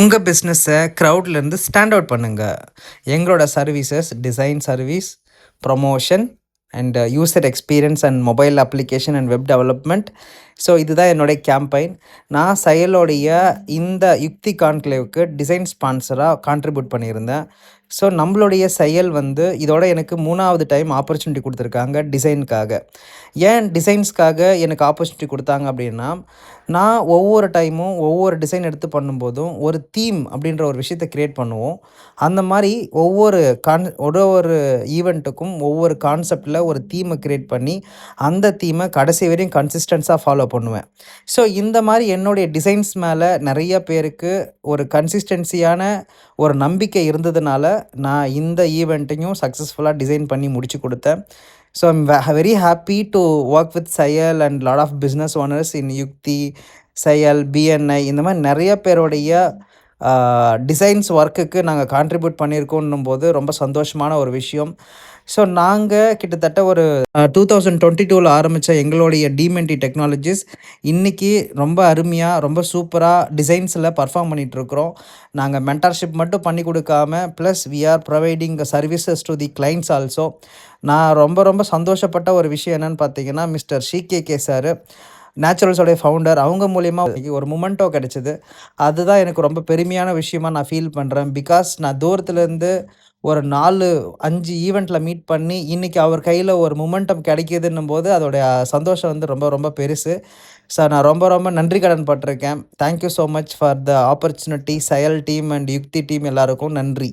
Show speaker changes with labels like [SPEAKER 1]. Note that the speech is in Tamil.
[SPEAKER 1] உங்க பிசினஸ கிரவுட்லேருந்து ஸ்டாண்ட் அவுட் பண்ணுங்க. எங்களோட services, design service, promotion and user experience and mobile application and web development. So இதுதான் என்னுடைய கேம்பெயின். நான் செயலோடைய இந்த யுக்தி கான்க்ளேவ்க்கு டிசைன் ஸ்பான்சராக கான்ட்ரிபியூட் பண்ணியிருந்தேன். ஸோ நம்மளுடைய செயல் வந்து இதோட எனக்கு 3வது டைம் ஆப்பர்ச்சுனிட்டி கொடுத்துருக்காங்க டிசைனுக்காக. ஏன் டிசைன்ஸ்க்காக எனக்கு ஆப்பர்ச்சுனிட்டி கொடுத்தாங்க அப்படின்னா, நான் ஒவ்வொரு டைமும் ஒவ்வொரு டிசைன் எடுத்து பண்ணும்போதும் ஒரு தீம் அப்படின்ற ஒரு விஷயத்தை கிரியேட் பண்ணுவோம். அந்த மாதிரி ஒரு ஒரு ஈவெண்ட்டுக்கும் ஒவ்வொரு கான்செப்டில் ஒரு தீமை கிரியேட் பண்ணி அந்த தீமை கடைசி வரையும் கன்சிஸ்டன்ஸாக ஃபாலோ பண்ணுவேன். ஸோ இந்த மாதிரி என்னுடைய டிசைன்ஸ் மேலே நிறைய பேருக்கு ஒரு கன்சிஸ்டன்சியான ஒரு நம்பிக்கை இருந்ததுனால நான் இந்த ஈவெண்ட்டையும் சக்ஸஸ்ஃபுல்லாக டிசைன் பண்ணி முடிச்சு கொடுத்தேன். So I'm very happy to work with Seyal and lot of business owners in Yukti, Seyal, BNI இந்த மாதிரி நிறைய பேருடைய டிசைன்ஸ் ஒர்க்குக்கு நாங்கள் கான்ட்ரிபியூட் பண்ணியிருக்கோன்னும் போது ரொம்ப சந்தோஷமான ஒரு விஷயம். ஸோ நாங்கள் கிட்டத்தட்ட ஒரு 2022 ஆரம்பித்த எங்களுடைய டிமென்டி டெக்னாலஜிஸ் இன்றைக்கி ரொம்ப அருமையாக ரொம்ப சூப்பராக டிசைன்ஸில் பர்ஃபார்ம் பண்ணிகிட்ருக்குறோம். நாங்கள் மென்டர்ஷிப் மட்டும் பண்ணி கொடுக்காம plus we are providing services to the clients also. நான் ரொம்ப ரொம்ப சந்தோஷப்பட்ட ஒரு விஷயம் என்னென்னு பார்த்தீங்கன்னா, மிஸ்டர் ஷிகேகே சார் நேச்சுரல்ஸோடைய ஃபவுண்டர், அவங்க மூலிமா ஒரு மொமெண்டோ கிடச்சிது. அதுதான் எனக்கு ரொம்ப பெருமையான விஷயமா நான் ஃபீல் பண்ணுறேன். பிகாஸ் நான் தூரத்துலேருந்து ஒரு 4, 5 ஈவெண்ட்டில் மீட் பண்ணி இன்றைக்கி அவர் கையில் ஒரு மொமெண்டம் கிடைக்கிதுன்னும் போது அதோடைய சந்தோஷம் வந்து ரொம்ப ரொம்ப பெருசு. ஸோ நான் ரொம்ப ரொம்ப நன்றி கடன் பட்டிருக்கேன். Thank you so much for the opportunity. Seyal team and Yukti team எல்லாருக்கும் நன்றி.